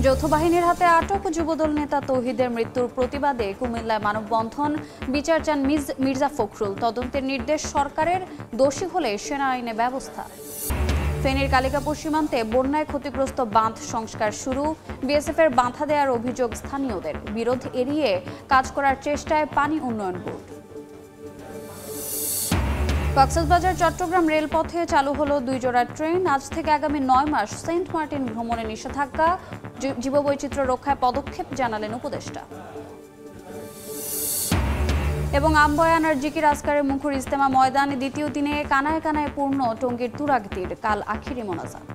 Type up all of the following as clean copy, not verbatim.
যৌথ বাহিনীর হাতে আটক যুবদল নেতা তৌহিদের মৃত্যুর প্রতিবাদে কুমিল্লায় মানববন্ধন। বিচার চান মির্জা ফখরুল। তদন্তের নির্দেশ সরকারের, দোষী হলে সেনা আইনে ব্যবস্থা। ফেনীর কালিকাপুর সীমান্তে বন্যায় ক্ষতিগ্রস্ত বাঁধ সংস্কার শুরু। বিএসএফের বাঁধা দেওয়ার অভিযোগ স্থানীয়দের। বিরোধ এড়িয়ে কাজ করার চেষ্টায় পানি উন্নয়ন বোর্ড। কক্সবাজার চট্টগ্রাম রেলপথে চালু হলো 2 জোড়া ট্রেন। আজ থেকে আগামী 9 মাস সেন্ট মার্টিন ভ্রমণে নিষেধাজ্ঞা। জীববৈচিত্র্য রক্ষায় পদক্ষেপ জানালেন উপদেষ্টা। এবং আমবয়ানার জিকির আজকারের মুখর ইজতেমা ময়দানে দ্বিতীয় দিনে কানায় কানায় পূর্ণ টঙ্গীর তুরাগতীর। কাল আখিরি মোনাজাত।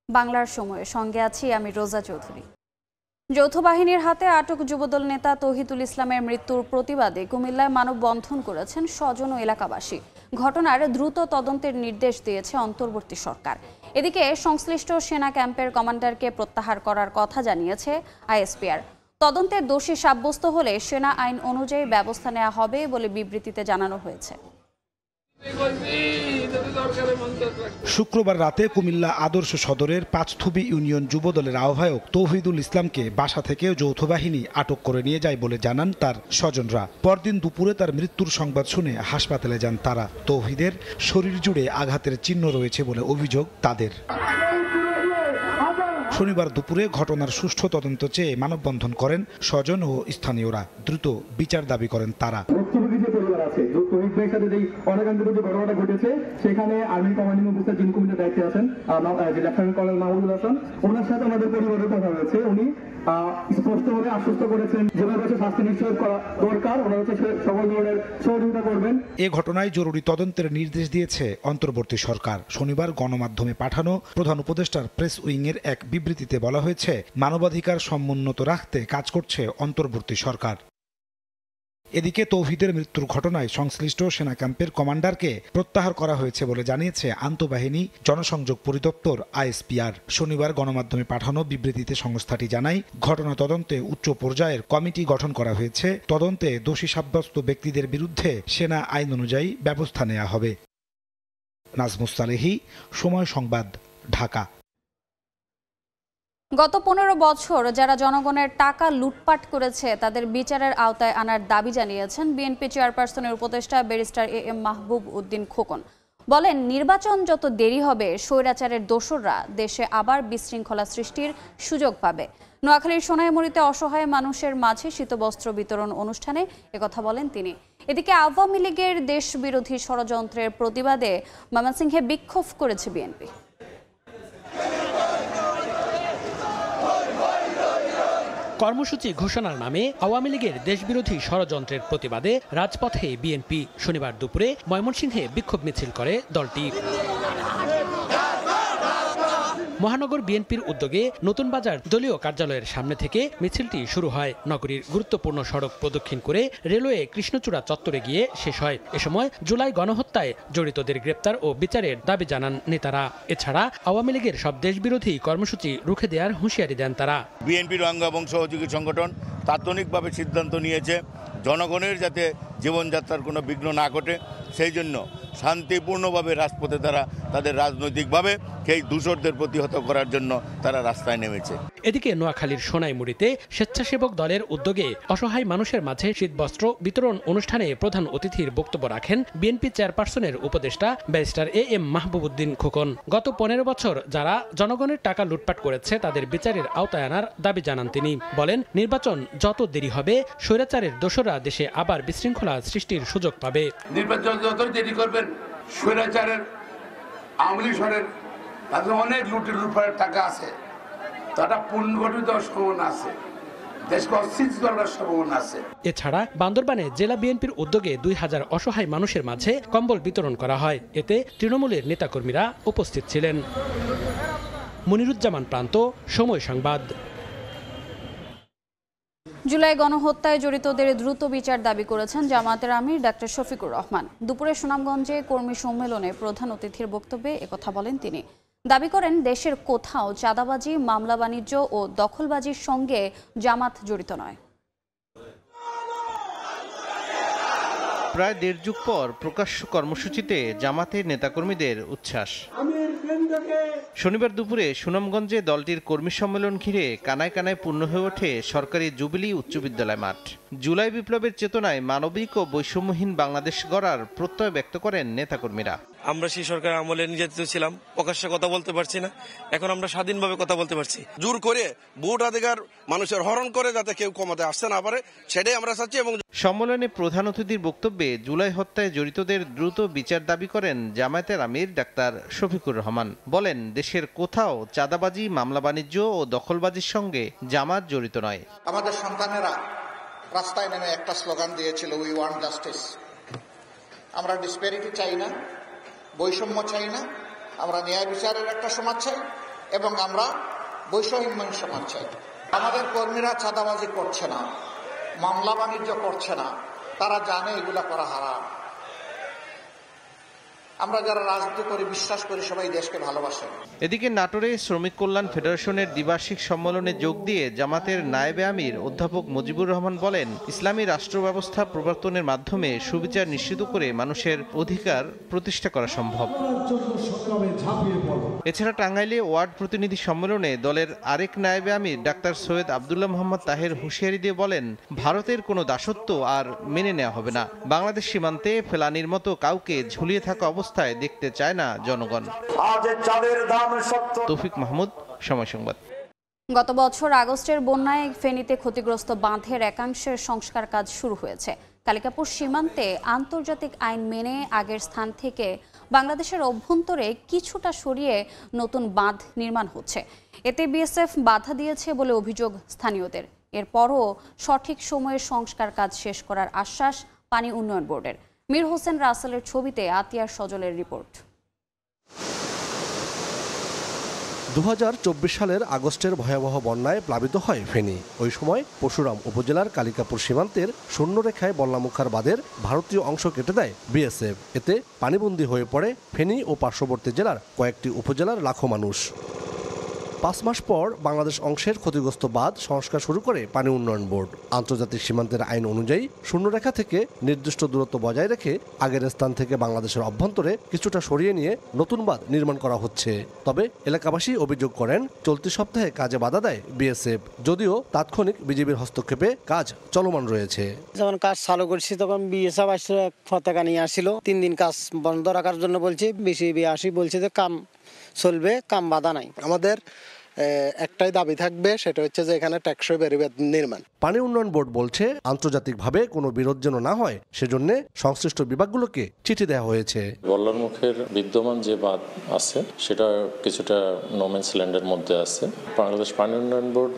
বাংলার সময়ে সঙ্গে আছি আমি রোজা চৌধুরী। যৌথ বাহিনীর হাতে আটক যুবদল নেতা তৌহিদুল ইসলামের মৃত্যুর প্রতিবাদে কুমিল্লায় মানববন্ধন করেছেন স্বজন ও এলাকাবাসী। ঘটনার দ্রুত তদন্তের নির্দেশ দিয়েছে অন্তর্বর্তী সরকার। এদিকে সংশ্লিষ্ট সেনা ক্যাম্পের কমান্ডারকে প্রত্যাহার করার কথা জানিয়েছে আইএসপিআর। তদন্তের দোষী সাব্যস্ত হলে সেনা আইন অনুযায়ী ব্যবস্থা নেওয়া হবে বলে বিবৃতিতে জানানো হয়েছে। শুক্রবার রাতে কুমিল্লা আদর্শ সদরের পাঁচথুবি ইউনিয়ন যুবদলের আহ্বায়ক তৌহিদুল ইসলামকে বাসা থেকে যৌথ বাহিনী আটক করে নিয়ে যায় বলে জানান তার স্বজনরা। পরদিন দুপুরে তার মৃত্যুর সংবাদ শুনে হাসপাতালে যান তারা। তৌহিদের শরীর জুড়ে আঘাতের চিহ্ন রয়েছে বলে অভিযোগ তাদের। শনিবার দুপুরে ঘটনার সুষ্ঠু তদন্ত চেয়ে মানববন্ধন করেন স্বজন ও স্থানীয়রা। দ্রুত বিচার দাবি করেন তারা। ঘটনাটা ঘটেছে সেখানে আর্মি কমান্ডিং অফিসার যিনি কুমিল্লার দায়িত্বে আছেন লেফটেন্যান্ট কর্নেল মাহমুদুল হাসান, ওনার সাথে আমাদের পরিবারের কথা হয়েছে। উনি স্পষ্টভাবে আশ্বস্ত করেছেন যেভাবে শাস্তি নিশ্চয় করা দরকার, ওনারা হচ্ছে সকল ধরনের সহযোগিতা করবেন। এ ঘটনায় জরুরি তদন্তের নির্দেশ দিয়েছে অন্তর্বর্তী সরকার। শনিবার গণমাধ্যমে পাঠানো প্রধান উপদেষ্টার প্রেস উইং এর এক বিবৃতিতে বলা হয়েছে, মানবাধিকার সমুন্নত রাখতে কাজ করছে অন্তর্বর্তী সরকার। এদিকে তৌহিদের মৃত্যুর ঘটনায় সংশ্লিষ্ট সেনা ক্যাম্পের কমান্ডারকে প্রত্যাহার করা হয়েছে বলে জানিয়েছে আন্তঃবাহিনী জনসংযোগ পরিদপ্তর আইএসপিআর। শনিবার গণমাধ্যমে পাঠানো বিবৃতিতে সংস্থাটি জানায়, ঘটনা তদন্তে উচ্চ পর্যায়ের কমিটি গঠন করা হয়েছে। তদন্তে দোষী সাব্যস্ত ব্যক্তিদের বিরুদ্ধে সেনা আইন অনুযায়ী ব্যবস্থা নেওয়া হবে। নাজমুস সালেহী, সময় সংবাদ, ঢাকা। গত 15 বছর যারা জনগণের টাকা লুটপাট করেছে তাদের বিচারের আওতায় আনার দাবি জানিয়েছেন বিএনপি চেয়ারপারসনের উপদেষ্টা ব্যারিস্টার এম মাহবুব উদ্দিন খোকন। বলেন, নির্বাচন যত দেরি হবে স্বৈরাচারের দোসররা দেশে আবার বিশৃঙ্খলা সৃষ্টির সুযোগ পাবে। নোয়াখালীর সোনাইমুড়িতে অসহায় মানুষের মাঝে শীতবস্ত্র বিতরণ অনুষ্ঠানে একথা বলেন তিনি। এদিকে আওয়ামী লীগের দেশবিরোধী ষড়যন্ত্রের প্রতিবাদে ময়মনসিংহে বিক্ষোভ করেছে বিএনপি। কর্মসূচি ঘোষণার নামে আওয়ামী লীগের দেশবিরোধী ষড়যন্ত্রের প্রতিবাদে রাজপথে বিএনপি। শনিবার দুপুরে ময়মনসিংহে বিক্ষোভ মিছিল করে দলটি। মহানগর বিএনপির উদ্যোগে নতুন বাজার দলীয় কার্যালয়ের সামনে থেকে মিছিলটি শুরু হয়। নগরীর গুরুত্বপূর্ণ সড়ক প্রদক্ষিণ করে রেলওয়ে কৃষ্ণচূড়া চত্বরে গিয়ে শেষ হয়। এ সময় জুলাই গণহত্যায় জড়িতদের গ্রেপ্তার ও বিচারের দাবি জানান নেতারা। এছাড়া আওয়ামী লীগের সব দেশবিরোধী কর্মসূচি রুখে দেওয়ার হুঁশিয়ারি দেন তারা। বিএনপির অঙ্গ এবং সহযোগী সংগঠন তাৎক্ষণিকভাবে সিদ্ধান্ত নিয়েছে জনগণের যাতে জীবনযাত্রার কোনো বিঘ্ন না ঘটে, সেই জন্য শান্তিপূর্ণভাবে রাজপথে তারা তাদের রাজনৈতিকভাবে সেই দূষরদের প্রতিহত করার জন্য তারা রাস্তায় নেমেছে। এদিকে নোয়াখালীর সোনাইমুড়িতে স্বেচ্ছাসেবক দলের উদ্যোগে অসহায় মানুষের মাঝে শীতবস্ত্র বিতরণ অনুষ্ঠানে প্রধান অতিথির বক্তব্য রাখেন বিএনপি চেয়ারপারসনের উপদেষ্টা ব্যারিস্টার এম মাহবুব উদ্দিন খোকন। গত 15 বছর যারা জনগণের টাকা লুটপাট করেছে তাদের বিচারের আওতায় আনার দাবি জানান তিনি। বলেন, নির্বাচন যত দেরি হবে স্বৈরাচারের দোসররা দেশে আবার বিশৃঙ্খলা সৃষ্টির সুযোগ পাবে। নির্বাচন যত দেরি করবেন স্বৈরাচারের আওয়ামী লীগ তাদের অনেক লুটপাটের টাকা আছে, তারা পুনর্গঠিত সম্ভাবনা আছে, দেশকে অস্থিতিশীল করার সম্ভাবনা আছে। এছাড়া বান্দরবানে জেলা বিএনপির উদ্যোগে 2000 অসহায় মানুষের মাঝে কম্বল বিতরণ করা হয়। এতে তৃণমূলের নেতাকর্মীরা উপস্থিত ছিলেন। মনিরুজ্জামান প্রান্ত, সময় সংবাদ। জুলাই গণহত্যায় জড়িতদের দ্রুত বিচার দাবি করেছেন জামায়াতের আমির ডাক্তার শফিকুর রহমান। দুপুরে সুনামগঞ্জে কর্মী সম্মেলনে প্রধান অতিথির বক্তব্যে একথা বলেন তিনি। দাবি করেন, দেশের কোথাও চাঁদাবাজি, মামলা বাণিজ্য ও দখলবাজির সঙ্গে জামাত জড়িত নয়। প্রায় দেড় যুগ পর প্রকাশ্য কর্মসূচিতে জামাতের নেতাকর্মীদের উচ্ছ্বাস। শনিবার দুপুরে সুনামগঞ্জে দলটির কর্মী সম্মেলন ঘিরে কানায় কানায় পূর্ণ হয়ে ওঠে সরকারি জুবিলি উচ্চ বিদ্যালয় মাঠ। জুলাই বিপ্লবের চেতনায় মানবিক ও বৈষম্যহীন বাংলাদেশ গড়ার প্রত্যয় ব্যক্ত করেন নেতাকর্মীরা। আমরা সেই সরকার আমলে নির্যাতিত ছিলাম, প্রকাশ্যে কথা বলতে পারছি না, এখন আমরা স্বাধীনভাবে কথা বলতে পারছি। জোর করে ভোটাধিকার মানুষের হরণ করে যাতে কেউ ক্ষমতায় আসতে না পারে, সেটাই আমরা চাচ্ছি। এবং সম্মেলনে প্রধান অতিথির বক্তব্যে জুলাই হত্যায় জড়িতদের দ্রুত বিচার দাবি করেন জামায়াতের আমির ডাক্তার শফিকুর রহমান। বলেন, দেশের কোথাও চাঁদাবাজি, মামলা বাণিজ্য ও দখলবাজির সঙ্গে জামাত জড়িত নয়। আমাদের সন্তানেরা রাস্তায় নেমে একটা স্লোগান দিয়েছিল, উই ওয়ান্ট জাস্টিস। আমরা ডিসপ্যারিটি চাই না, বৈষম্য চাই না, আমরা ন্যায় বিচারের একটা সমাজ চাই এবং আমরা বৈষম্যহীন সমাজ চাই। আমাদের কর্মীরা চাঁদাবাজি করছে না, মামলা বাণিজ্য করছে না, তারা জানে এগুলা করা হারাম। আমরা যারা রাজনীতি করি বিশ্বাস করি সবাই দেশকে ভালোবাসে। এদিকে নাটোরে শ্রমিক কল্যাণ ফেডারেশনের দ্বিবার্ষিক সম্মেলনে যোগ দিয়ে জামাতের নায়েবে আমির অধ্যাপক মুজিবুর রহমান বলেন, ইসলামী রাষ্ট্র ব্যবস্থা প্রবর্তনের মাধ্যমে সুবিচার নিশ্চিত করে মানুষের অধিকার প্রতিষ্ঠা করা সম্ভব। এছাড়া টাঙ্গাইলে ওয়ার্ড প্রতিনিধি সম্মেলনে দলের আরেক নায়েবে আমির ডাক্তার সৈয়দ আব্দুল্লাহ মোহাম্মদ তাহের হুঁশিয়ারি দিয়ে বলেন, ভারতের কোনো দাসত্ব আর মেনে নেওয়া হবে না। বাংলাদেশ সীমান্তে ফেলানির মতো কাউকে ঝুলিয়ে থাকা অবস্থায় দেখতে চায় না জনগণ। তৌফিক মাহমুদ, সময় সংবাদ। গত বছর আগস্টের বন্যায় ফেনীতে ক্ষতিগ্রস্ত বাঁধের একাংশের সংস্কার কাজ শুরু হয়েছে। কালিকাপুর সীমান্তে আন্তর্জাতিক আইন মেনে আগের স্থান থেকে বাংলাদেশের অভ্যন্তরে কিছুটা সরিয়ে নতুন বাঁধ নির্মাণ হচ্ছে। এতে বিএসএফ বাধা দিয়েছে বলে অভিযোগ স্থানীয়দের। এরপরও সঠিক সময়ে সংস্কার কাজ শেষ করার আশ্বাস পানি উন্নয়ন বোর্ডের। মীর হোসেন রাসেলের ছবিতে আতিয়ার সজলের রিপোর্ট। 2024 সালের আগস্টের ভয়াবহ বন্যায় প্লাবিত হয় ফেনী। ওই সময় পরশুরাম উপজেলার কালিকাপুর সীমান্তের শূন্যরেখায় বল্লামুখার বাঁধের ভারতীয় অংশ কেটে দেয় বিএসএফ। এতে পানিবন্দী হয়ে পড়ে ফেনী ও পার্শ্ববর্তী জেলার কয়েকটি উপজেলার লাখো মানুষ। 5 মাস পর বাংলাদেশ অংশের ক্ষতিগ্রস্ত বাঁধ সংস্কার শুরু করে পানি উন্নয়ন বোর্ড। আন্তর্জাতিক সীমান্তের আইন অনুযায়ী শূন্যরেখা থেকে নির্দিষ্ট দূরত্ব বজায় রেখে আগের স্থান থেকে বাংলাদেশের অভ্যন্তরে কিছুটা সরিয়ে নিয়ে নতুন বাঁধ নির্মাণ করা হচ্ছে। তবে এলাকাবাসী অভিযোগ করেন, চলতি সপ্তাহে কাজে বাধা দেয় বিএসএফ, যদিও তাৎক্ষণিক বিজিবির হস্তক্ষেপে কাজ চলমান রয়েছে। যখন কাজ চালু করছি তখন বিএসএফ আসলে পতাকা নিয়ে আসছিল। 3 দিন কাজ বন্ধ রাখার জন্য বলছি, বিসিবি আসি বলছে যে কাম চলবে, কাম বাধা নাই। আমাদের একটাই দাবি থাকবে, সেটা হচ্ছে যে এখানে টেকসই বেড়িবাঁধ নির্মাণ। পানি উন্নয়ন বোর্ড বলছে, আন্তর্জাতিকভাবে কোনো বিরোধ যেন না হয় সেজন্য সংশ্লিষ্ট বিভাগগুলোকে চিঠি দেওয়া হয়েছে। বল্লারমুখের বিদ্যমান যে বাঁধ আছে সেটা কিছুটা নোম্যান্স ল্যান্ডের মধ্যে আছে। বাংলাদেশ পানি উন্নয়ন বোর্ড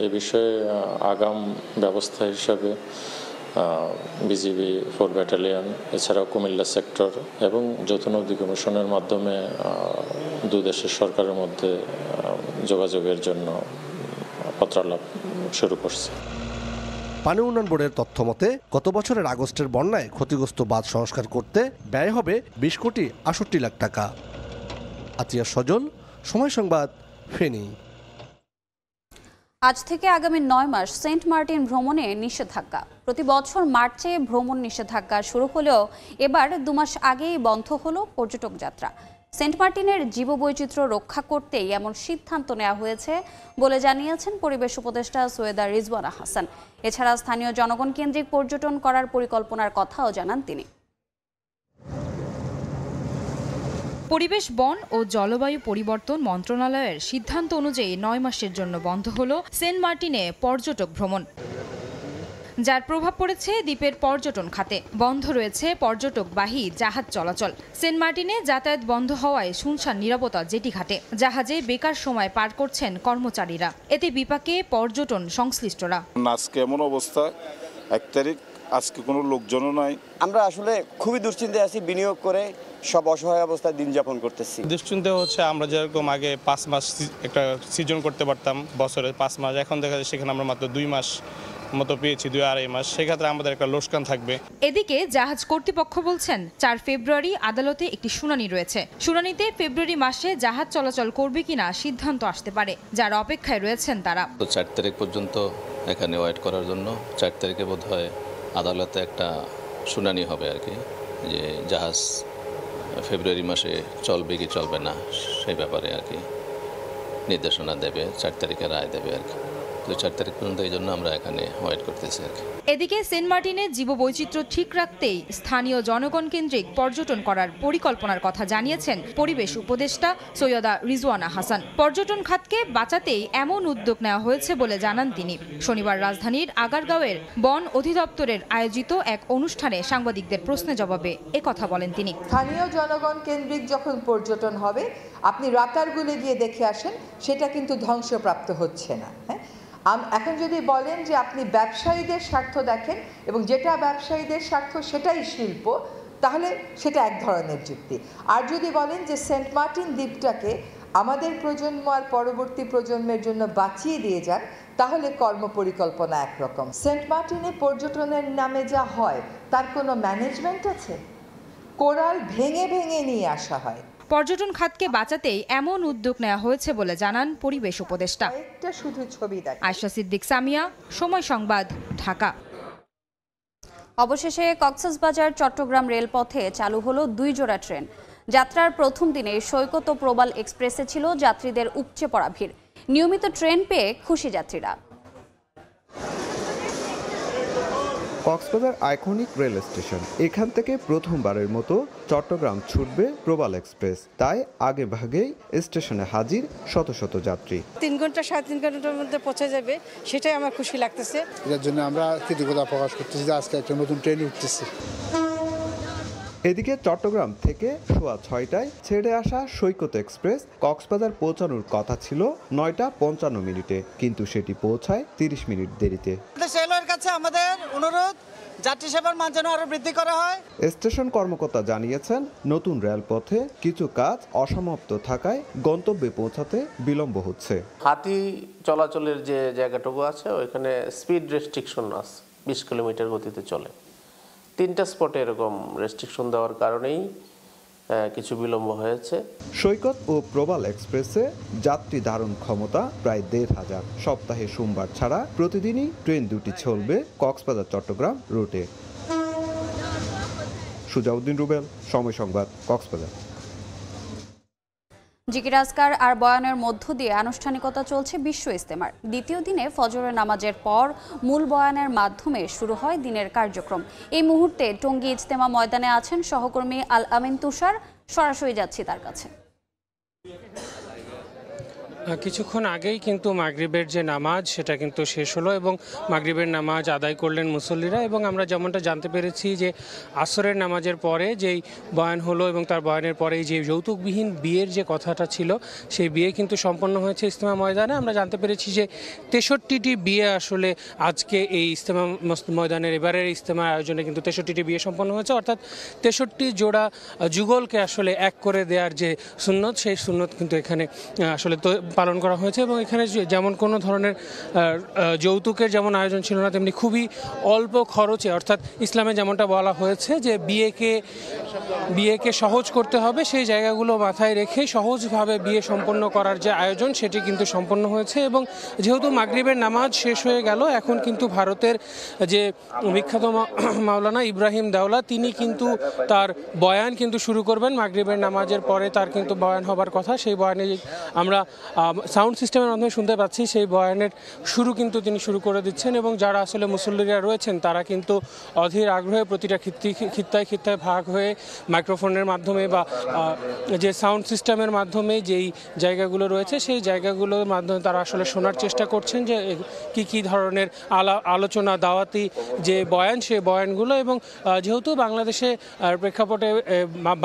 এ বিষয়ে আগাম ব্যবস্থা হিসাবে বিজিবি 4 ব্যাটালিয়ন, এছাড়াও কুমিল্লা সেক্টর এবং যৌথ নদী কমিশনের মাধ্যমে দুই দেশের সরকারের মধ্যে যোগাযোগের জন্য পত্রালাপ শুরু করছে। পানি উন্নয়ন বোর্ডের তথ্য মতে গত বছরের আগস্টের বন্যায় ক্ষতিগ্রস্ত বাঁধ সংস্কার করতে ব্যয় হবে 20 কোটি 68 লাখ টাকা। আতিয়া সজল, সময় সংবাদ, ফেনী। আজ থেকে আগামী 9 মাস সেন্ট মার্টিন ভ্রমণে নিষেধাজ্ঞা। প্রতি বছর মার্চে ভ্রমণ নিষেধাজ্ঞা শুরু হলেও এবার 2 মাস আগেই বন্ধ হলো পর্যটক যাত্রা। সেন্ট মার্টিনের জীববৈচিত্র্য রক্ষা করতেই এমন সিদ্ধান্ত নেওয়া হয়েছে বলে জানিয়েছেন পরিবেশ উপদেষ্টা সৈয়দা রিজওয়ানা হাসান। এছাড়া স্থানীয় জনগণ কেন্দ্রিক পর্যটন করার পরিকল্পনার কথাও জানান তিনি। পরিবেশ, বন ও জলবায়ু পরিবর্তন মন্ত্রণালয়ের সিদ্ধান্ত অনুযায়ী 9 মাসের জন্য বন্ধ হলো সেন্ট মার্টিনে পর্যটক ভ্রমণ, যার প্রভাব পড়েছে দ্বীপের পর্যটন খাতে। বন্ধ রয়েছে পর্যটকবাহী জাহাজ চলাচল। সেন্ট মার্টিনে যাতায়াত বন্ধ হওয়ায় শুনশান নিরাপত্তা জেটি ঘাটে। জাহাজে বেকার সময় পার করছেন কর্মচারীরা। এতে বিপাকে পর্যটন সংশ্লিষ্টরা। আজকে এমন অবস্থা, 1 তারিখ, আজকে কোনো লোকজনও নাই। আমরা আসলে খুবই দুশ্চিন্তায় আছি। বিনিয়োগ করে সব অসহায় অবস্থায় দিন যাপন করতেছি। দুশ্চিন্তা হচ্ছে, আমরা যেরকম আগে 5 মাস একটা সিজন করতে পারতাম, বছরে 5 মাস, এখন দেখা যায় সেখানে আমরা মাত্র 2 মাস মতো পেয়েছি, 2-2.5 মাস। সেক্ষেত্রে আমাদের একটা লোকসান থাকবে। এদিকে জাহাজ কর্তৃপক্ষ বলছেন 4 ফেব্রুয়ারি আদালতে একটি শুনানি রয়েছে। শুনানিতে ফেব্রুয়ারি মাসে জাহাজ চলাচল করবে কিনা সিদ্ধান্ত আসতে পারে, যার অপেক্ষায় রয়েছেন তারা। 4 তারিখ পর্যন্ত এখানে ওয়েট করার জন্য 4 তারিখে বোধহয় আদালতে একটা শুনানি হবে আর কি, যে জাহাজ ফেব্রুয়ারি মাসে চলবে কি চলবে না সেই ব্যাপারে আর কি নির্দেশনা দেবে, 4 তারিখে রায় দেবে আর কি। তো 4 তারিখ পর্যন্ত এই জন্য আমরা এখানে ওয়েট করতেছি আর কি। এদিকে সেন্ট মার্টিনে জীববৈচিত্র্য ঠিক রাখতেই স্থানীয় জনগণ কেন্দ্রিক পর্যটন করার পরিকল্পনার কথা জানিয়েছেন পরিবেশ উপদেষ্টা সৈয়দা রিজওয়ানা হাসান। পর্যটন খাতকে বাঁচাতেই এমন উদ্যোগ নেওয়া হয়েছে বলে জানান তিনি। শনিবার রাজধানীর আগারগাঁওয়ের বন অধিদপ্তরের আয়োজিত এক অনুষ্ঠানে সাংবাদিকদের প্রশ্নে জবাবে একথা বলেন তিনি। স্থানীয় জনগণ কেন্দ্রিক যখন পর্যটন হবে, আপনি রাতারগুলে গিয়ে দেখে আসেন, সেটা কিন্তু ধ্বংসপ্রাপ্ত হচ্ছে না। হ্যাঁ, এখন যদি বলেন যে আপনি ব্যবসায়ীদের স্বার্থ দেখেন এবং যেটা ব্যবসায়ীদের স্বার্থ সেটাই শিল্প, তাহলে সেটা এক ধরনের যুক্তি। আর যদি বলেন যে সেন্ট মার্টিন দ্বীপটাকে আমাদের প্রজন্ম আর পরবর্তী প্রজন্মের জন্য বাঁচিয়ে দিয়ে যান, তাহলে কর্মপরিকল্পনা একরকম। সেন্ট মার্টিনে পর্যটনের নামে যা হয় তার কোনো ম্যানেজমেন্ট আছে? কোরাল ভেঙে ভেঙে নিয়ে আসা হয়। পর্যটন খাতকে বাঁচাতেই এমন উদ্যোগ নেওয়া হয়েছে বলে জানান পরিবেশ উপদেষ্টা। শুধু ছবি আয়েশা সিদ্দিক সামিয়া, সময় সংবাদ, ঢাকা। অবশেষে কক্সবাজার চট্টগ্রাম রেলপথে চালু হলো 2 জোড়া ট্রেন। যাত্রার প্রথম দিনে সৈকত ও প্রবাল এক্সপ্রেসে ছিল যাত্রীদের উপচে পড়া ভিড়। নিয়মিত ট্রেন পেয়ে খুশি যাত্রীরা। কক্সবাজার আইকনিক রেল স্টেশন, এখান থেকে প্রথমবারের মতো চট্টগ্রাম ছুটবে প্রবাল এক্সপ্রেস। তাই আগে ভাগেই স্টেশনে হাজির শত শত যাত্রী। 3 ঘন্টা 3.5 ঘন্টার মধ্যে পৌঁছে যাবে, সেটাই আমার খুশি লাগতেছে। এর জন্য আমরা কৃতজ্ঞতা প্রকাশ করতেছি যে আজকে একটা নতুন ট্রেন উঠতেছে। এদিকে চট্টগ্রাম থেকে সোয়া 6টায় ছেড়ে আসা সৈকত এক্সপ্রেস কক্সবাজার পৌঁছানোর কথা ছিল 9টা 55 মিনিটে, কিন্তু সেটি পৌঁছায় 30 মিনিট দেরিতে। রেলওয়ের কাছে আমাদের অনুরোধ, যাত্রী সেবার মান যেন আরো বৃদ্ধি করা হয়। স্টেশন কর্মকর্তা জানিয়েছেন, নতুন রেলপথে কিছু কাজ অসমাপ্ত থাকায় গন্তব্যে পৌঁছাতে বিলম্ব হচ্ছে। হাতি চলাচলের যে জায়গাটুকু আছে ওইখানে স্পিড রেস্ট্রিকশন আছে, 20 কিলোমিটার গতিতে চলে। 3টা স্পটে এরকম রেস্ট্রিকশন দেওয়ার কারণেই কিছু বিলম্ব হয়েছে। সৈকত ও প্রবাল এক্সপ্রেসে যাত্রী ধারণ ক্ষমতা প্রায় 1,500। সপ্তাহে সোমবার ছাড়া প্রতিদিনই ট্রেন দুটি চলবে কক্সবাজার চট্টগ্রাম রুটে। সুজাউদ্দিন রুবেল, সময় সংবাদ, কক্সবাজার। জিকির আজকার আর বয়ানের মধ্য দিয়ে আনুষ্ঠানিকতা চলছে বিশ্ব ইজতেমার। দ্বিতীয় দিনে ফজরের নামাজের পর মূল বয়ানের মাধ্যমে শুরু হয় দিনের কার্যক্রম। এই মুহূর্তে টঙ্গী ইজতেমা ময়দানে আছেন সহকর্মী আল আমিন তুষার। সরাসরি যাচ্ছি তার কাছে। কিছুক্ষণ আগেই কিন্তু মাগরিবের যে নামাজ সেটা কিন্তু শেষ হলো এবং মাগরিবের নামাজ আদায় করলেন মুসল্লিরা। এবং আমরা যেমনটা জানতে পেরেছি যে আসরের নামাজের পরে যেই বয়ান হলো এবং তার বয়ানের পরেই যে যৌতুকবিহীন বিয়ের যে কথাটা ছিল সেই বিয়ে কিন্তু সম্পন্ন হয়েছে ইজতেমা ময়দানে। আমরা জানতে পেরেছি যে 63টি বিয়ে আসলে আজকে এই ইজতেমা ময়দানের এবারের ইজতেমার আয়োজনে কিন্তু 63টি বিয়ে সম্পন্ন হয়েছে, অর্থাৎ 63 জোড়া যুগলকে আসলে এক করে দেওয়ার যে সুন্নত, সেই সুন্নত কিন্তু এখানে আসলে পালন করা হয়েছে। এবং এখানে যেমন কোনো ধরনের যৌতুকের যেমন আয়োজন ছিল না, তেমনি খুবই অল্প খরচে, অর্থাৎ ইসলামে যেমনটা বলা হয়েছে যে বিয়েকে সহজ করতে হবে, সেই জায়গাগুলো মাথায় রেখে সহজভাবে বিয়ে সম্পন্ন করার যে আয়োজন সেটি কিন্তু সম্পন্ন হয়েছে। এবং যেহেতু মাগরিবের নামাজ শেষ হয়ে গেল, এখন কিন্তু ভারতের যে বিখ্যাত মাওলানা ইব্রাহিম দেওলা তিনি কিন্তু তার বয়ান কিন্তু শুরু করবেন। মাগরিবের নামাজের পরে তার কিন্তু বয়ান হবার কথা, সেই বয়ানে আমরা সাউন্ড সিস্টেমের মাধ্যমে শুনতে পাচ্ছি, সেই বয়ানের শুরু কিন্তু তিনি শুরু করে দিচ্ছেন। এবং যারা আসলে মুসল্লিরা রয়েছেন তারা কিন্তু অধীর আগ্রহে প্রতিটা খিত্তায় ভাগ হয়ে মাইক্রোফোনের মাধ্যমে বা যে সাউন্ড সিস্টেমের মাধ্যমে যেই জায়গাগুলো রয়েছে সেই জায়গাগুলোর মাধ্যমে তারা আসলে শোনার চেষ্টা করছেন যে কি ধরনের আলোচনা, দাওয়াতি যে বয়ান, সেই বয়ানগুলো। এবং যেহেতু বাংলাদেশে প্রেক্ষাপটে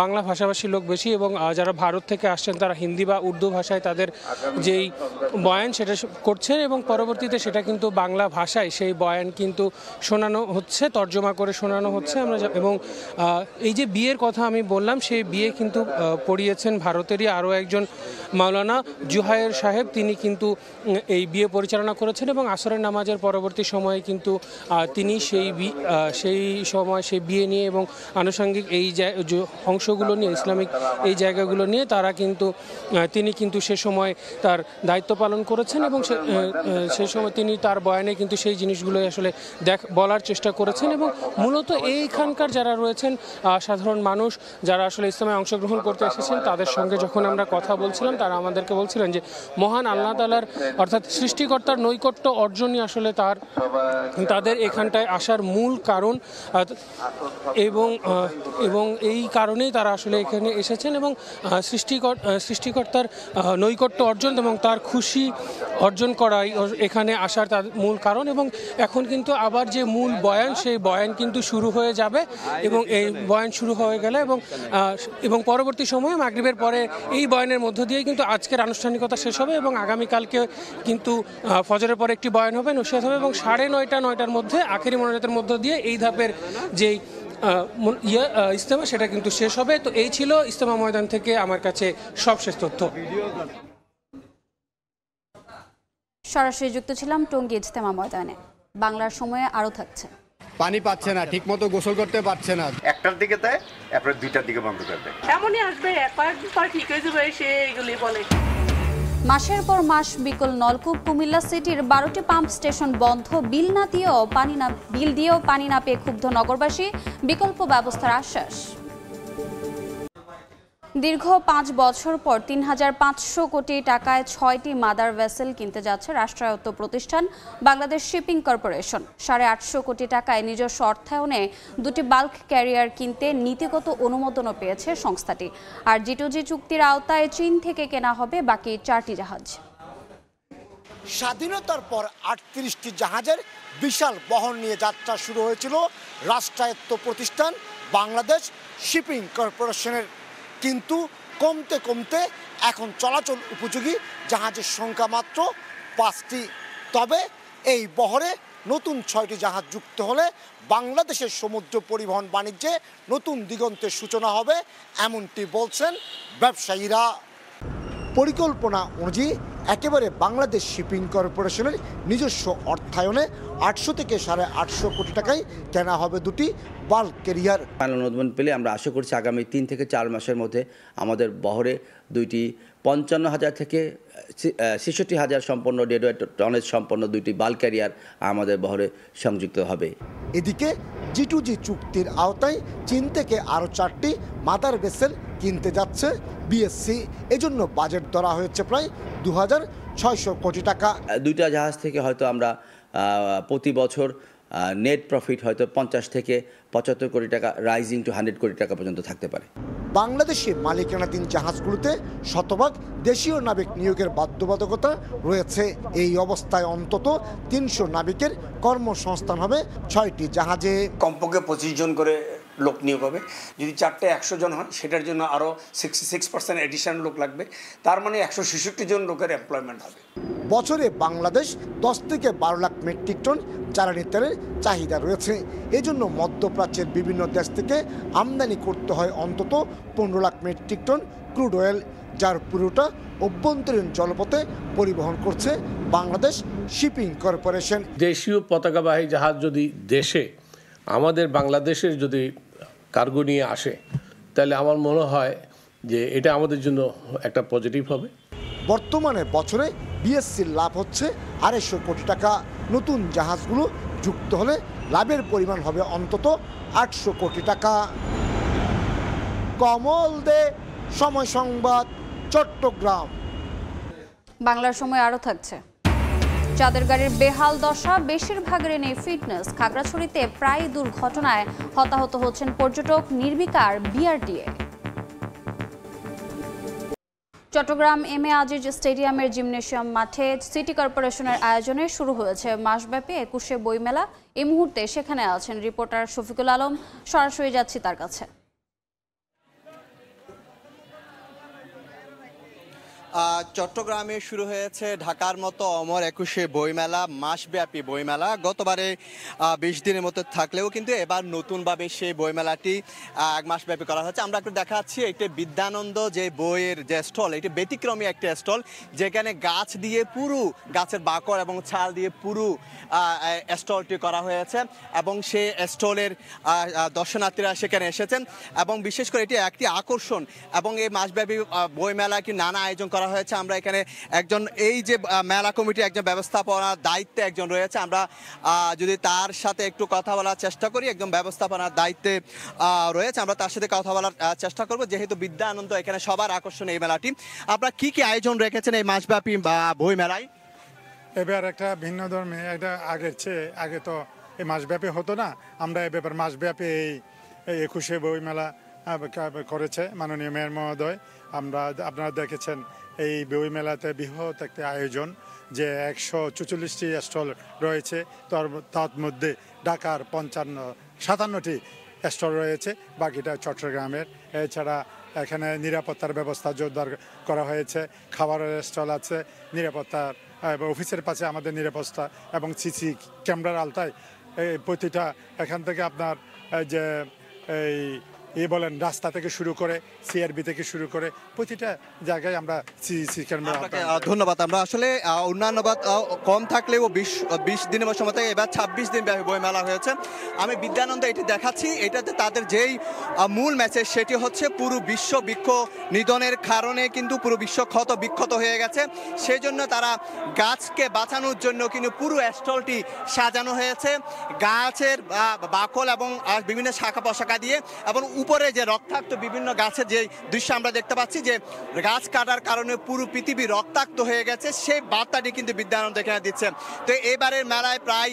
বাংলা ভাষাভাষী লোক বেশি এবং যারা ভারত থেকে আসছেন তারা হিন্দি বা উর্দু ভাষায় তাদের যেই বয়ান সেটা করছেন এবং পরবর্তীতে সেটা কিন্তু বাংলা ভাষায় সেই বয়ান কিন্তু শোনানো হচ্ছে, তর্জমা করে শোনানো হচ্ছে। আমরা এবং এই যে বিয়ের কথা আমি বললাম, সেই বিয়ে কিন্তু পড়িয়েছেন ভারতেরই আরও একজন মাওলানা জুহায়ের সাহেব, তিনি কিন্তু এই বিয়ে পরিচালনা করেছেন এবং আসরের নামাজের পরবর্তী সময়ে কিন্তু তিনি সেই বিয়ে নিয়ে এবং আনুষঙ্গিক এই অংশগুলো নিয়ে, ইসলামিক এই জায়গাগুলো নিয়ে তিনি কিন্তু সে সময় তার দায়িত্ব পালন করেছেন এবং সেই সময় তিনি তার বয়ানে কিন্তু সেই জিনিসগুলো আসলে বলার চেষ্টা করেছেন এবং মূলত এইখানকার যারা রয়েছেন সাধারণ মানুষ যারা আসলে ইসলামে অংশগ্রহণ করতে এসেছেন তাদের সঙ্গে যখন আমরা কথা বলছিলাম তারা আমাদেরকে বলছিলেন যে মহান আল্লাহ তাআলার অর্থাৎ সৃষ্টিকর্তার নৈকট্য অর্জনই আসলে তাদের এখানটায় আসার মূল কারণ এবং এই কারণেই তারা আসলে এখানে এসেছেন এবং সৃষ্টিকর্তার নৈকট্য অর্জন এবং তার খুশি অর্জন করাই এখানে আসার তার মূল কারণ। এবং এখন কিন্তু আবার যে মূল বয়ান সেই বয়ান কিন্তু শুরু হয়ে যাবে এবং এই বয়ান শুরু হয়ে গেলে এবং পরবর্তী সময়ে মাগরিবের পরে এই বয়ানের মধ্য দিয়ে কিন্তু আজকের আনুষ্ঠানিকতা শেষ হবে এবং আগামীকালকে কিন্তু ফজরের পরে একটি বয়ান হবে, নসিহত হবে এবং 9:30-9টার মধ্যে আখেরি মোনাজাতের মধ্য দিয়ে এই ধাপের যেই ইজতেমা সেটা কিন্তু শেষ হবে। তো এই ছিল ইজতেমা ময়দান থেকে আমার কাছে সবশেষ তথ্য। সরাসরি যুক্ত ছিলাম টঙ্গী ইজতেমা ময়দানে। বাংলার সময়ে আরও থাকছে। পানি পাচ্ছে না, ঠিক মতো গোসল করতে পারছে না, 1টার দিকে দেয় এরপর 2টার দিকে বন্ধ করে দেয়। এমনই আসবে, একবার ঠিক হয়ে যাবে সে এগুলি বলে। মাসের পর মাস বিকল নলকূপ। কুমিল্লা সিটির 12টি পাম্প স্টেশন বন্ধ। বিল দিয়েও পানি না পেয়ে ক্ষুব্ধ নগরবাসী। বিকল্প ব্যবস্থার আশ্বাস। দীর্ঘ 5 বছর পর 3,500 কোটি টাকায় 6টি মাদার ভেসেল কিনতে যাচ্ছে রাষ্ট্রায়ত্ত প্রতিষ্ঠান বাংলাদেশ শিপিং কর্পোরেশন। 850 কোটি টাকায় নিজস্ব অর্থায়নে 2টি বাল্ক ক্যারিয়ার কিনতে নীতিগত অনুমোদনও পেয়েছে সংস্থাটি। আর G2G চুক্তির আওতায় চীন থেকে কেনা হবে বাকি 4টি জাহাজ। স্বাধীনতার পর 38টি জাহাজের বিশাল বহর নিয়ে যাত্রা শুরু হয়েছিল রাষ্ট্রায়ত্ত প্রতিষ্ঠান বাংলাদেশ শিপিং কর্পোরেশনের, কিন্তু কমতে কমতে এখন চলাচল উপযোগী জাহাজের সংখ্যা মাত্র 5টি। তবে এই বহরে নতুন 6টি জাহাজ যুক্ত হলে বাংলাদেশের সমুদ্র পরিবহন বাণিজ্যে নতুন দিগন্তের সূচনা হবে, এমনটি বলছেন ব্যবসায়ীরা। পরিকল্পনা অনুযায়ী একেবারে বাংলাদেশ শিপিং কর্পোরেশনের নিজস্ব অর্থায়নে 800 থেকে 850 কোটি টাকায় কেনা হবে 2টি বাল্ক ক্যারিয়ার। ফাইনাল অনুমোদন পেলে আমরা আশা করছি আগামী 3 থেকে 4 মাসের মধ্যে আমাদের বহরে 2টি 55,000 থেকে 66,000 সম্পন্ন ডেডওয়েট টনেজ সম্পন্ন 2টি বাল্ক ক্যারিয়ার আমাদের বহরে সংযুক্ত হবে। এদিকে G2G চুক্তির আওতায় চীন থেকে আরও 4টি মাদার ভেসেল কিনতে যাচ্ছে বিএসসি। এজন্য বাজেট ধরা হয়েছে প্রায় 2,600 কোটি টাকা। 2টা জাহাজ থেকে হয়তো আমরা প্রতি বছর নেট প্রফিট হয়তো 50 থেকে 75 কোটি টাকা রাইজিং টু 100 কোটি টাকা পর্যন্ত থাকতে পারে। বাংলাদেশে মালিকানাধীন জাহাজগুলোতে শতভাগ দেশীয় নাবিক নিয়োগের বাধ্যবাধকতা রয়েছে। এই অবস্থায় অন্তত 300 নাবিকের কর্মসংস্থান হবে 6টি জাহাজে। কমপক্ষে 25 জন করে লোক নিয়োগ হবে। যদি 4টে 100 জন হয় সেটার জন্য আরও 66% এডিশনাল লোক লাগবে, তার মানে 166 জন লোকের এমপ্লয়মেন্ট হবে। বছরে বাংলাদেশ 10 থেকে 12 লাখ মেট্রিক টন জ্বালানি তেলের চাহিদা রয়েছে। এজন্য মধ্যপ্রাচ্যের বিভিন্ন দেশ থেকে আমদানি করতে হয় অন্তত 15 lakh metric ton crude oil, যার পুরোটা অভ্যন্তরীণ জলপথে পরিবহন করছে বাংলাদেশ শিপিং কর্পোরেশন। দেশীয় পতাকাবাহী জাহাজ যদি দেশে আমাদের বাংলাদেশের যদি কার্গো নিয়ে আসে তাহলে আমার মনে হয় যে এটা আমাদের জন্য একটা পজিটিভ হবে। বর্তমানে বছরে বিএসসির লাভ হচ্ছে 250 কোটি টাকা। নতুন জাহাজগুলো যুক্ত হলে লাভের পরিমাণ হবে অন্তত 800 কোটি টাকা। কমল দে, সময় সংবাদ, চট্টগ্রাম। বাংলার সময় আরও থাকছে। চাঁদের গাড়ির বেহাল দশা, বেশিরভাগের নেই ফিটনেস। খাগড়াছড়িতে প্রায় দুর্ঘটনায় হতাহত হচ্ছেন পর্যটক। নির্বিকার BRTA. Chittagong M A Aziz স্টেডিয়ামের জিমনেশিয়াম মাঠে সিটি কর্পোরেশনের আয়োজনে শুরু হয়েছে মাসব্যাপী 21শে বইমেলা। এই মুহূর্তে সেখানে আছেন রিপোর্টার শফিকুল আলম। সরাসরি যাচ্ছি তার কাছে। চট্টগ্রামে শুরু হয়েছে ঢাকার মতো অমর 21শে বইমেলা, মাসব্যাপী বইমেলা। গতবারে 20 দিনের মতো থাকলেও কিন্তু এবার নতুনভাবে সেই বইমেলাটি 1 মাসব্যাপী করা হচ্ছে। আমরা একটু দেখাচ্ছি, এটি বিদ্যানন্দ যে বইয়ের যে স্টল, এটি ব্যতিক্রমী একটি স্টল, যেখানে গাছ দিয়ে পুরো গাছের বাকড় এবং ছাল দিয়ে পুরো স্টলটি করা হয়েছে এবং সেই স্টলের দর্শনার্থীরা সেখানে এসেছেন এবং বিশেষ করে এটি একটি আকর্ষণ। এবং এই মাসব্যাপী বইমেলা কি নানা আয়োজন করা করা হয়েছে। আমরা এখানে একজন এই যে মেলা কমিটির একজন ব্যবস্থাপনার দায়িত্বে একজন রয়েছে, আমরা যদি তার সাথে একটু কথা বলার চেষ্টা করি, একজন ব্যবস্থাপনার দায়িত্বে রয়েছে, আমরা তার সাথে কথা বলার চেষ্টা করব। যেহেতু বিদ্যা আনন্দ এখানে সবার আকর্ষণ এই মেলাটি, আপনারা কি কি আয়োজন রেখেছেন এই মাসব্যাপী বই মেলায়? এবার একটা ভিন্ন ধর্মী, এটা আগের চেয়ে আগে তো এই মাসব্যাপী হতো না, আমরা এ ব্যাপার মাসব্যাপী এই 21শে বই মেলা করেছে মাননীয় মেয়র মহোদয়। আপনারা দেখেছেন এই বই মেলাতে বৃহৎ একটা আয়োজন, যে 144টি স্টল রয়েছে, তার মধ্যে ঢাকার 57টি স্টল রয়েছে, বাকিটা চট্টগ্রামের। এছাড়া এখানে নিরাপত্তার ব্যবস্থা জোরদার করা হয়েছে, খাবারের স্টল আছে, নিরাপত্তার অফিসের পাশে আমাদের নিরাপত্তা এবং সিসি ক্যামেরার আওতায় প্রতিটা এখান থেকে আপনার যে এই বলেন রাস্তা থেকে শুরু করে সিআরবি থেকে শুরু করে প্রতিটা জায়গায় আমরা সিসি ক্যামেরা। ধন্যবাদ। আমরা আসলে অন্যান্য কম থাকলেও 20 দিনের সময় থেকে এবার 26 দিন ব্যাপী বই মেলা হয়েছে। আমি বিদ্যানন্দ এটি দেখাচ্ছি, এটাতে তাদের যেই মূল মেসেজ সেটি হচ্ছে পুরো বিশ্ব বৃক্ষ নিধনের কারণে কিন্তু পুরো বিশ্ব ক্ষত বিক্ষত হয়ে গেছে, সেই জন্য তারা গাছকে বাঁচানোর জন্য কিন্তু পুরো স্টলটি সাজানো হয়েছে গাছের বাকল এবং বিভিন্ন শাখা পোশাকা দিয়ে, এবং উপরে যে রক্তাক্ত বিভিন্ন গাছের যে দৃশ্য আমরা দেখতে পাচ্ছি, যে গাছ কাটার কারণে পুরো পৃথিবী রক্তাক্ত হয়ে গেছে, সেই বার্তাটি কিন্তু বিদ্যানন্দ এখানে দিচ্ছে। তো এবারের মেলায় প্রায়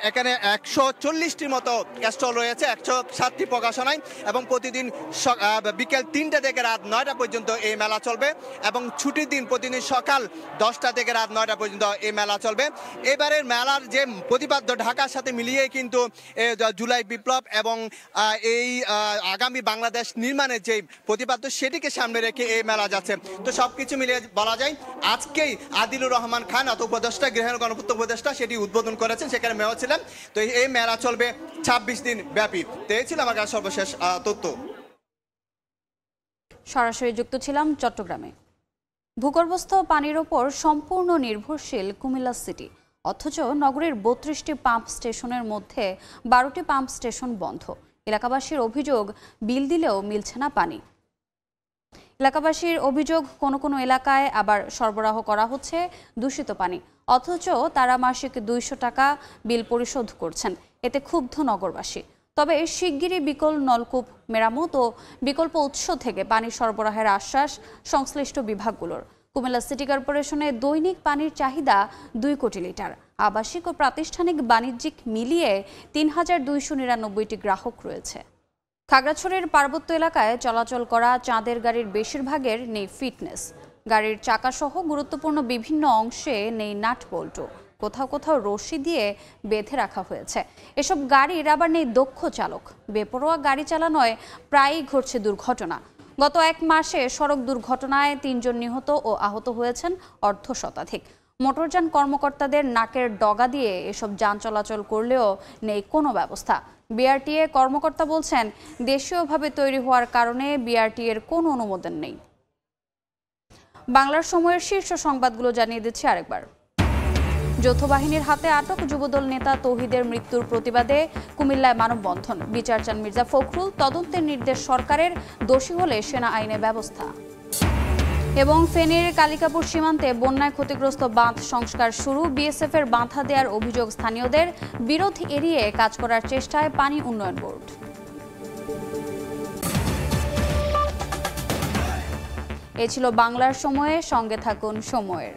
এখানে 140টির মতো স্টল রয়েছে, 107টি প্রকাশনায়, এবং প্রতিদিন বিকেল 3টা থেকে রাত 9টা পর্যন্ত এই মেলা চলবে, এবং ছুটির দিন প্রতিদিন সকাল 10টা থেকে রাত 9টা পর্যন্ত এই মেলা চলবে। এবারের মেলার যে প্রতিপাদ্য ঢাকার সাথে মিলিয়ে কিন্তু জুলাই বিপ্লব এবং এই আগামী বাংলাদেশ নির্মাণের যে প্রতিপাদ্য সেটিকে সামনে রেখে এই মেলা যাচ্ছে। তো সবকিছু মিলিয়ে বলা যায় আজকেই আদিলুর রহমান খান উপদেষ্টা, গৃহ গণপূর্ত উপদেষ্টা, সেটি উদ্বোধন করেছেন, সেখানে মেয়র ছিলেন। তো এই মেলা চলবে 26 দিন ব্যাপী। তো এই ছিল আমার কাছে সর্বশেষ তথ্য। সরাসরি যুক্ত ছিলাম চট্টগ্রামে। ভূগর্ভস্থ পানির ওপর সম্পূর্ণ নির্ভরশীল কুমিল্লা সিটি, অথচ নগরীর 32টি পাম্প স্টেশনের মধ্যে 12টি পাম্প স্টেশন বন্ধ। এলাকাবাসীর অভিযোগ, বিল দিলেও মিলছে না পানি। এলাকাবাসীর অভিযোগ, কোনো কোনো এলাকায় আবার সরবরাহ করা হচ্ছে দূষিত পানি, অথচ তারা মাসিক 200 টাকা বিল পরিশোধ করছেন। এতে ক্ষুব্ধ নগরবাসী। তবে শিগগিরই বিকল নলকূপ মেরামত ও বিকল্প উৎস থেকে পানি সরবরাহের আশ্বাস সংশ্লিষ্ট বিভাগগুলোর। কুমিল্লা সিটি কর্পোরেশনে দৈনিক পানির চাহিদা 2 কোটি লিটার। আবাসিক ও প্রাতিষ্ঠানিক বাণিজ্যিক মিলিয়ে 3299টি গ্রাহক রয়েছে। খাগড়াছড়ির পার্বত্য এলাকায় চলাচল করা চাঁদের গাড়ির বেশিরভাগের নেই ফিটনেস। গাড়ির চাকাসহ গুরুত্বপূর্ণ বিভিন্ন অংশে নেই নাট বল্টু, কোথাও কোথাও রশি দিয়ে বেঁধে রাখা হয়েছে। এসব গাড়ির আবার নেই দক্ষ চালক। বেপরোয়া গাড়ি চালানোয় প্রায়ই ঘটছে দুর্ঘটনা। গত 1 মাসে সড়ক দুর্ঘটনায় 3 জন নিহত ও আহত হয়েছেন 1/2 শতাধিক। মোটরযান কর্মকর্তাদের নাকের ডগা দিয়ে এসব যান চলাচল করলেও নেই কোনো ব্যবস্থা। বিআরটিএ কর্মকর্তা বলছেন, দেশীয়ভাবে তৈরি হওয়ার কারণে বিআরটিএর কোনো অনুমোদন নেই। বাংলার সময়ের শীর্ষ সংবাদগুলো জানিয়ে দিচ্ছি আরেকবার। যৌথ বাহিনীর হাতে আটক যুবদল নেতা তৌহিদের মৃত্যুর প্রতিবাদে কুমিল্লায় মানববন্ধন। বিচার চান মির্জা ফখরুল, তদন্তের নির্দেশ সরকারের, দোষী হলে সেনা আইনে ব্যবস্থা। এবং ফেনীর কালিকাপুর সীমান্তে বন্যায় ক্ষতিগ্রস্ত বাঁধ সংস্কার শুরু। বিএসএফ এর বাঁধা দেওয়ার অভিযোগ স্থানীয়দের, বিরোধ এড়িয়ে কাজ করার চেষ্টায় পানি উন্নয়ন বোর্ড। এ ছিল বাংলার সময়ে, সঙ্গে থাকুন সময়ের।